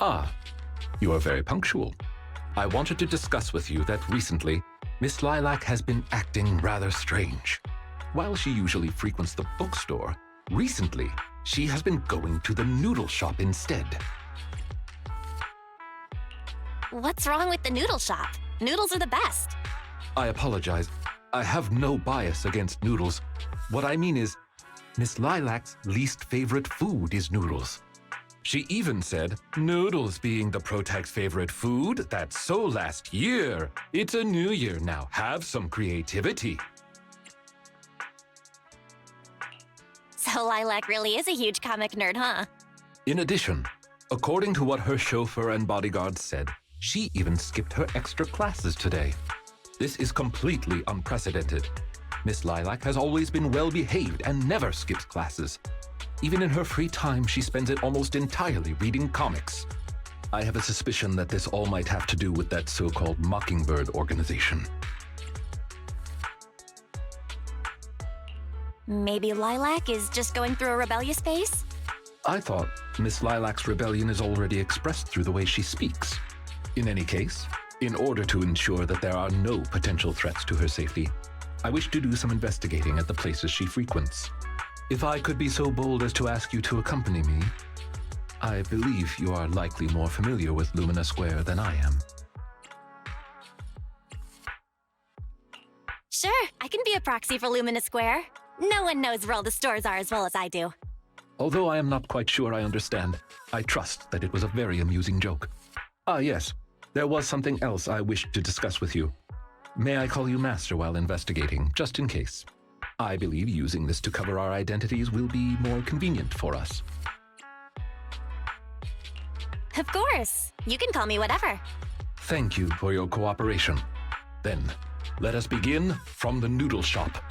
Ah, you are very punctual. I wanted to discuss with you that recently, Miss Lilac has been acting rather strange. While she usually frequents the bookstore, recently, she has been going to the noodle shop instead. What's wrong with the noodle shop? Noodles are the best. I apologize. I have no bias against noodles. What I mean is, Miss Lilac's least favorite food is noodles. She even said, noodles being the protag's favorite food, that's so last year. It's a new year now. Have some creativity. So Lilac really is a huge comic nerd, huh? In addition, according to what her chauffeur and bodyguards said, she even skipped her extra classes today. This is completely unprecedented. Miss Lilac has always been well-behaved and never skips classes. Even in her free time, she spends it almost entirely reading comics. I have a suspicion that this all might have to do with that so-called Mockingbird organization. Maybe Lilac is just going through a rebellious phase? I thought Miss Lilac's rebellion is already expressed through the way she speaks. In any case, in order to ensure that there are no potential threats to her safety, I wish to do some investigating at the places she frequents. If I could be so bold as to ask you to accompany me, I believe you are likely more familiar with Lumina Square than I am. Sure, I can be a proxy for Lumina Square. No one knows where all the stores are as well as I do. Although I am not quite sure I understand, I trust that it was a very amusing joke. Ah, yes, there was something else I wished to discuss with you. May I call you Master while investigating, just in case? I believe using this to cover our identities will be more convenient for us. Of course. You can call me whatever. Thank you for your cooperation. Then, let us begin from the noodle shop.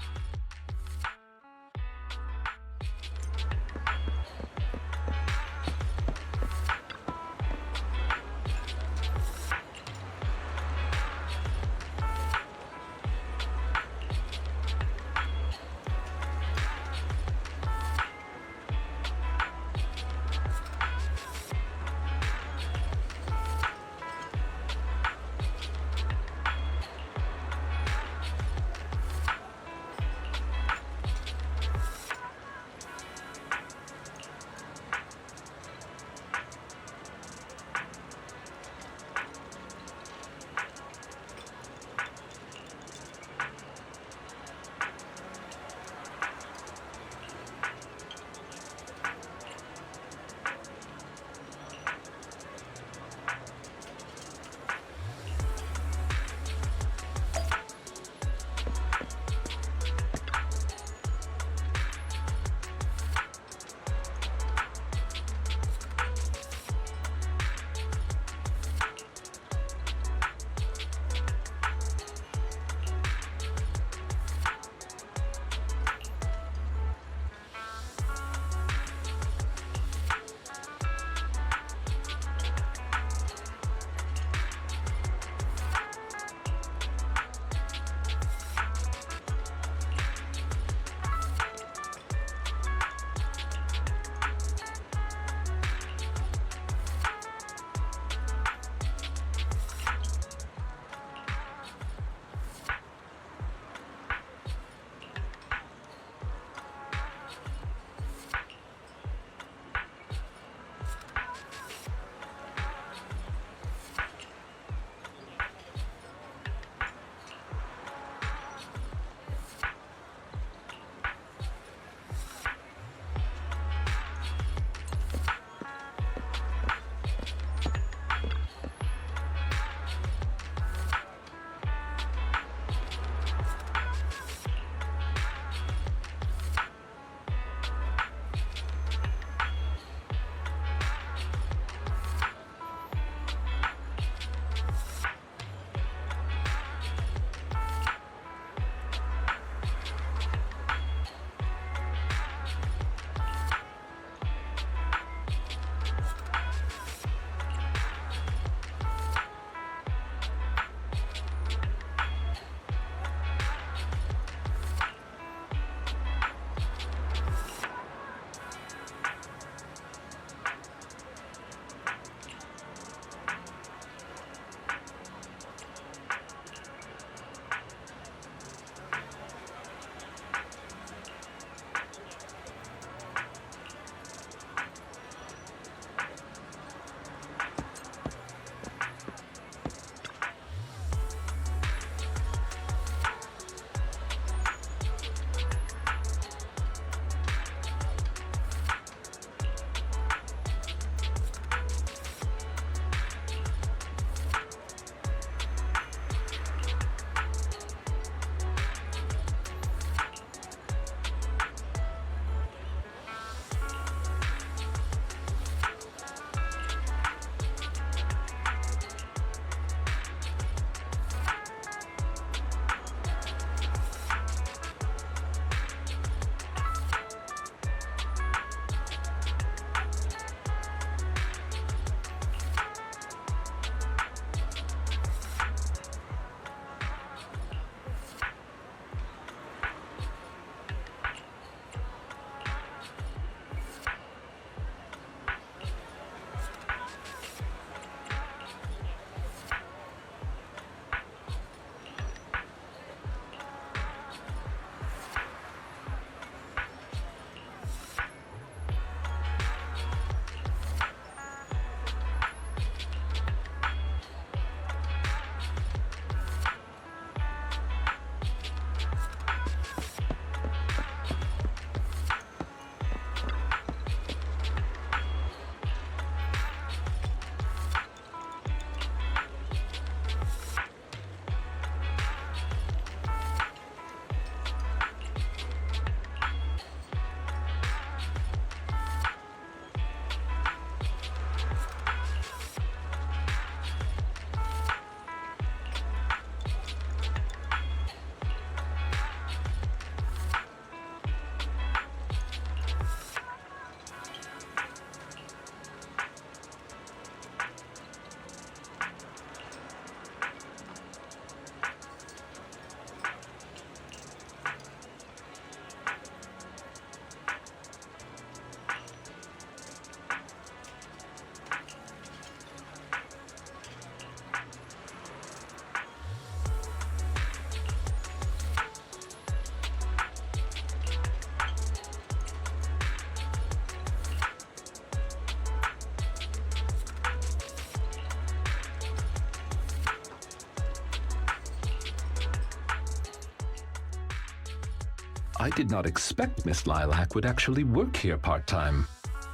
I did not expect Miss Lilac would actually work here part-time.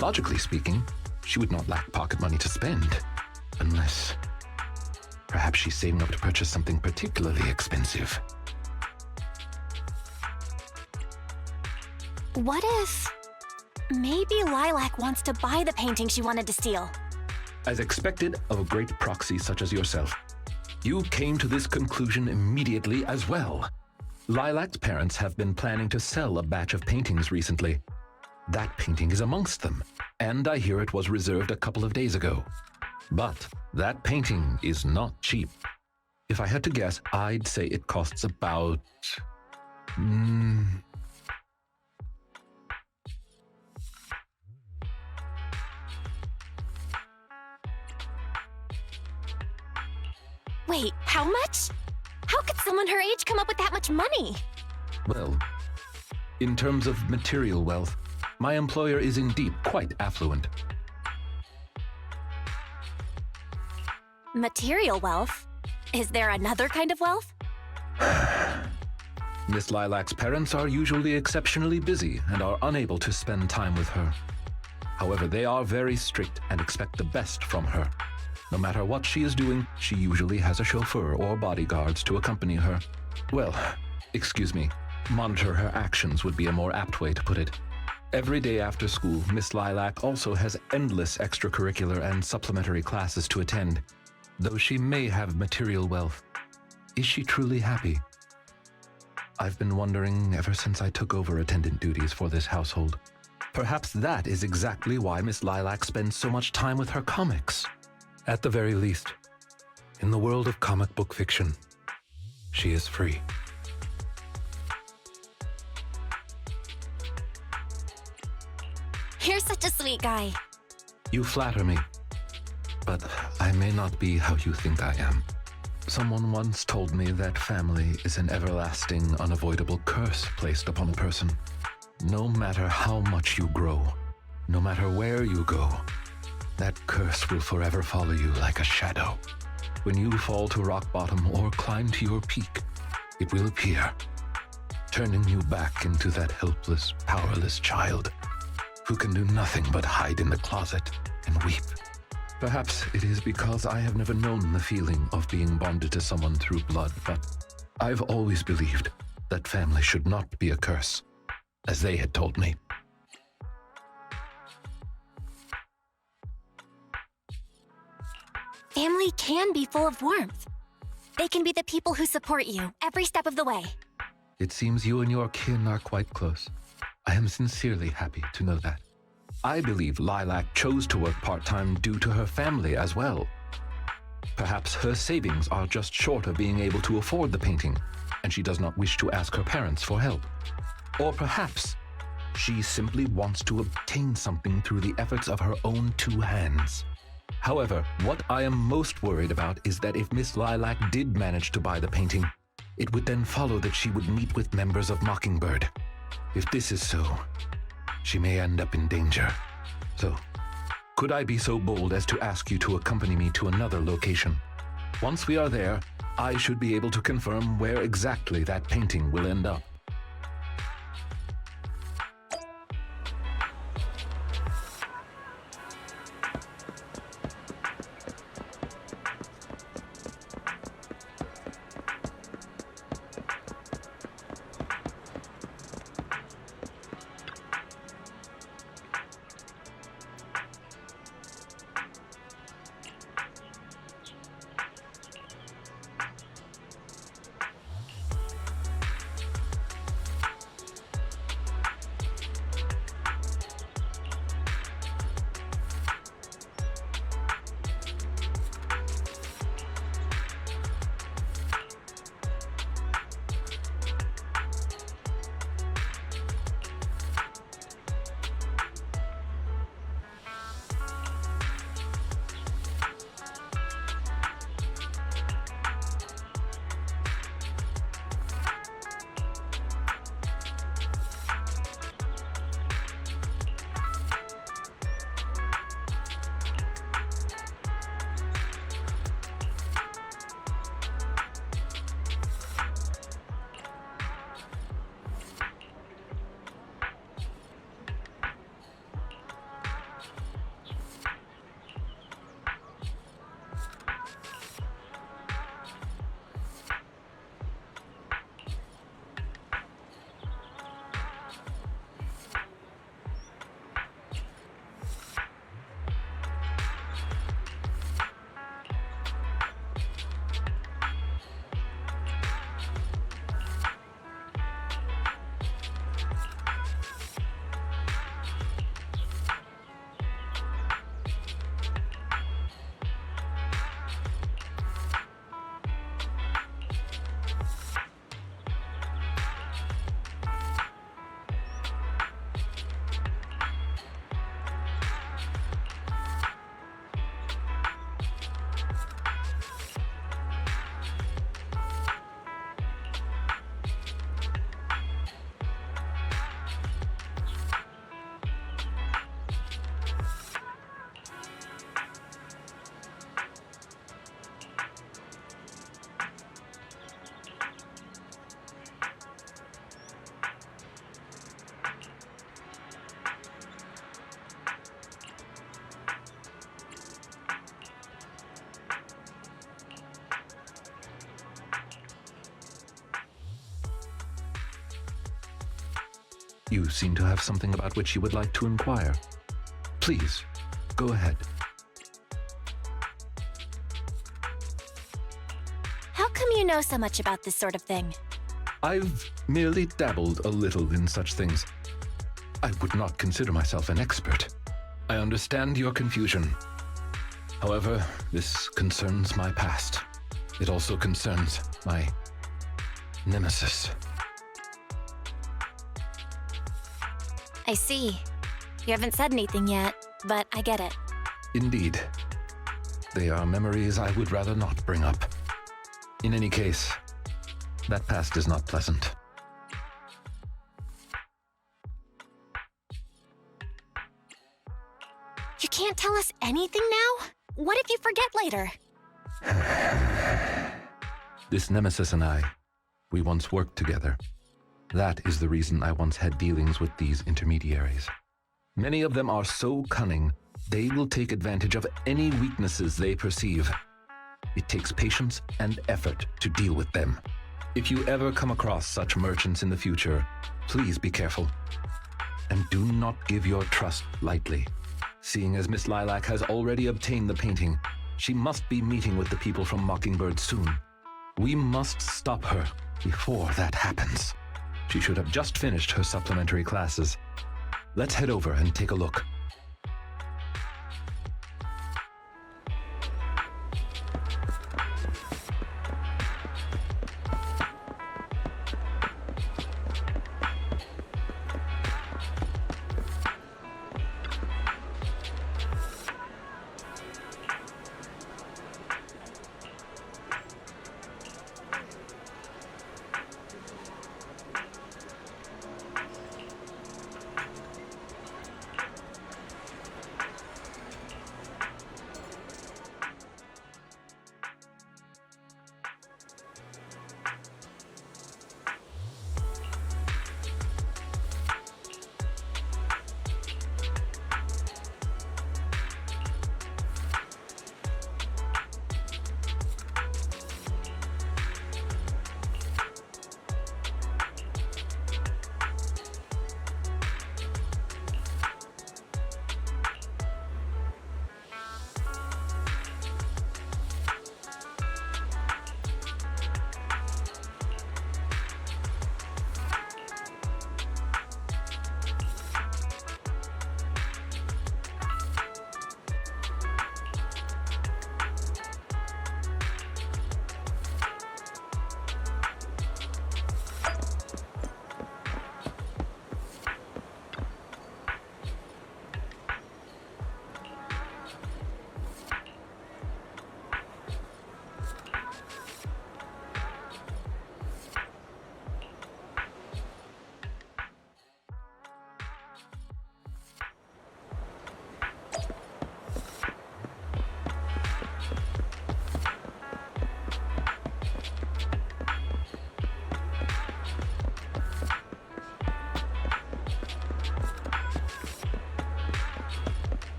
Logically speaking, she would not lack pocket money to spend. Unless... perhaps she's saving up to purchase something particularly expensive. What if... maybe Lilac wants to buy the painting she wanted to steal? As expected of a great proxy such as yourself, you came to this conclusion immediately as well. Lilac's parents have been planning to sell a batch of paintings recently. That painting is amongst them, and I hear it was reserved a couple of days ago. But that painting is not cheap. If I had to guess, I'd say it costs about... Wait, how much? How could someone her age come up with that much money? Well, in terms of material wealth, my employer is indeed quite affluent. Material wealth? Is there another kind of wealth? Miss Lilac's parents are usually exceptionally busy and are unable to spend time with her. However, they are very strict and expect the best from her. No matter what she is doing, she usually has a chauffeur or bodyguards to accompany her. Well, excuse me, monitor her actions would be a more apt way to put it. Every day after school, Miss Lilac also has endless extracurricular and supplementary classes to attend. Though she may have material wealth, is she truly happy? I've been wondering ever since I took over attendant duties for this household. Perhaps that is exactly why Miss Lilac spends so much time with her comics. At the very least, in the world of comic book fiction, she is free. You're such a sweet guy. You flatter me, but I may not be how you think I am. Someone once told me that family is an everlasting, unavoidable curse placed upon a person. No matter how much you grow, no matter where you go, that curse will forever follow you like a shadow. When you fall to rock bottom or climb to your peak, it will appear, turning you back into that helpless, powerless child who can do nothing but hide in the closet and weep. Perhaps it is because I have never known the feeling of being bonded to someone through blood, but I've always believed that family should not be a curse, as they had told me. Family can be full of warmth. They can be the people who support you every step of the way. It seems you and your kin are quite close. I am sincerely happy to know that. I believe Lilac chose to work part-time due to her family as well. Perhaps her savings are just short of being able to afford the painting, and she does not wish to ask her parents for help. Or perhaps she simply wants to obtain something through the efforts of her own two hands. However, what I am most worried about is that if Miss Lilac did manage to buy the painting, it would then follow that she would meet with members of Mockingbird. If this is so, she may end up in danger. So, could I be so bold as to ask you to accompany me to another location? Once we are there, I should be able to confirm where exactly that painting will end up. You seem to have something about which you would like to inquire. Please, go ahead. How come you know so much about this sort of thing? I've merely dabbled a little in such things. I would not consider myself an expert. I understand your confusion. However, this concerns my past. It also concerns my nemesis. I see. You haven't said anything yet, but I get it. Indeed. They are memories I would rather not bring up. In any case, that past is not pleasant. You can't tell us anything now? What if you forget later? This nemesis and I, we once worked together. That is the reason I once had dealings with these intermediaries. Many of them are so cunning, they will take advantage of any weaknesses they perceive. It takes patience and effort to deal with them. If you ever come across such merchants in the future, please be careful. And do not give your trust lightly. Seeing as Miss Lilac has already obtained the painting, she must be meeting with the people from Mockingbird soon. We must stop her before that happens. She should have just finished her supplementary classes. Let's head over and take a look.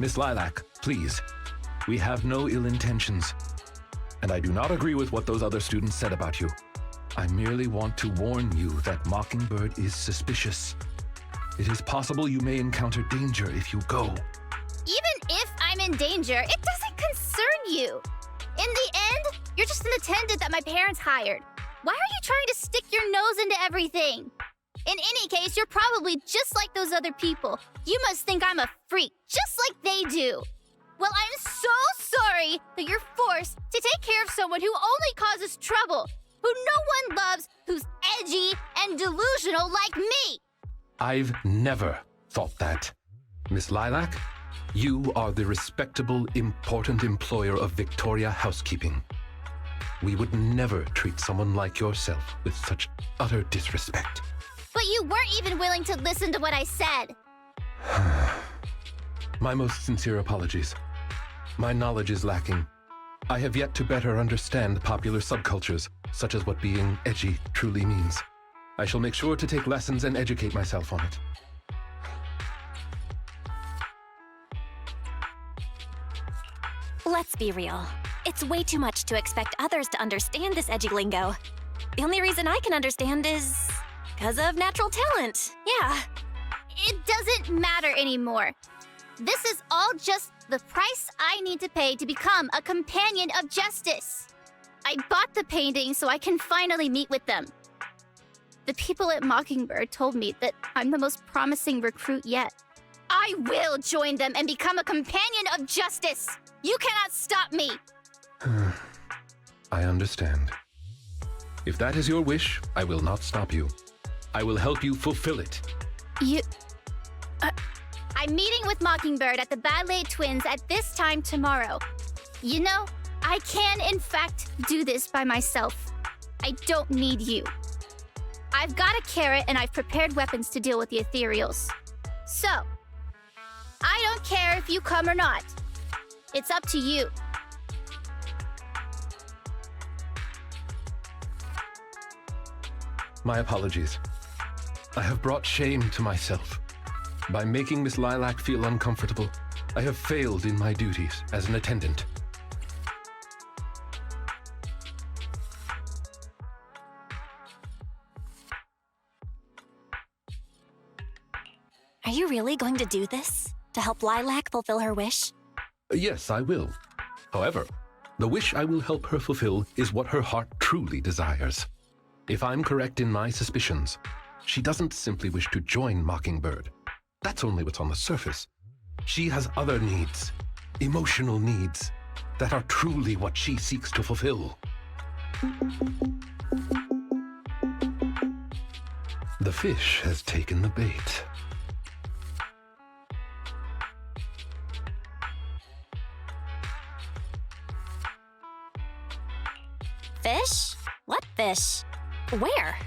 Miss Lilac, please. We have no ill intentions. And I do not agree with what those other students said about you. I merely want to warn you that Mockingbird is suspicious. It is possible you may encounter danger if you go. Even if I'm in danger, it doesn't concern you. In the end, you're just an attendant that my parents hired. Why are you trying to stick your nose into everything? In any case, you're probably just like those other people. You must think I'm a freak, just like they do. Well, I'm so sorry that you're forced to take care of someone who only causes trouble, who no one loves, who's edgy and delusional like me. I've never thought that. Miss Lilac, you are the respectable, important employer of Victoria Housekeeping. We would never treat someone like yourself with such utter disrespect. But you weren't even willing to listen to what I said. My most sincere apologies. My knowledge is lacking. I have yet to better understand popular subcultures, such as what being edgy truly means. I shall make sure to take lessons and educate myself on it. Let's be real. It's way too much to expect others to understand this edgy lingo. The only reason I can understand is because of natural talent. Yeah. It doesn't matter anymore. This is all just the price I need to pay to become a companion of justice. I bought the painting so I can finally meet with them. The people at Mockingbird told me that I'm the most promising recruit yet. I will join them and become a companion of justice. You cannot stop me. I understand. If that is your wish, I will not stop you. I will help you fulfill it. I'm meeting with Mockingbird at the Ballet Twins at this time tomorrow. You know, I can in fact do this by myself. I don't need you. I've got a carrot and I've prepared weapons to deal with the Etéreos. So, I don't care if you come or not. It's up to you. My apologies. I have brought shame to myself. By making Miss Lilac feel uncomfortable, I have failed in my duties as an attendant. Are you really going to do this? To help Lilac fulfill her wish? Yes, I will. However, the wish I will help her fulfill is what her heart truly desires. If I'm correct in my suspicions, she doesn't simply wish to join Mockingbird. That's only what's on the surface. She has other needs, emotional needs, that are truly what she seeks to fulfill. The fish has taken the bait. Fish? What fish? Where?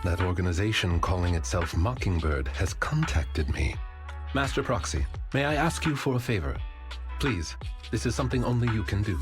That organization calling itself Mockingbird has contacted me. Master Proxy, may I ask you for a favor? Please, this is something only you can do.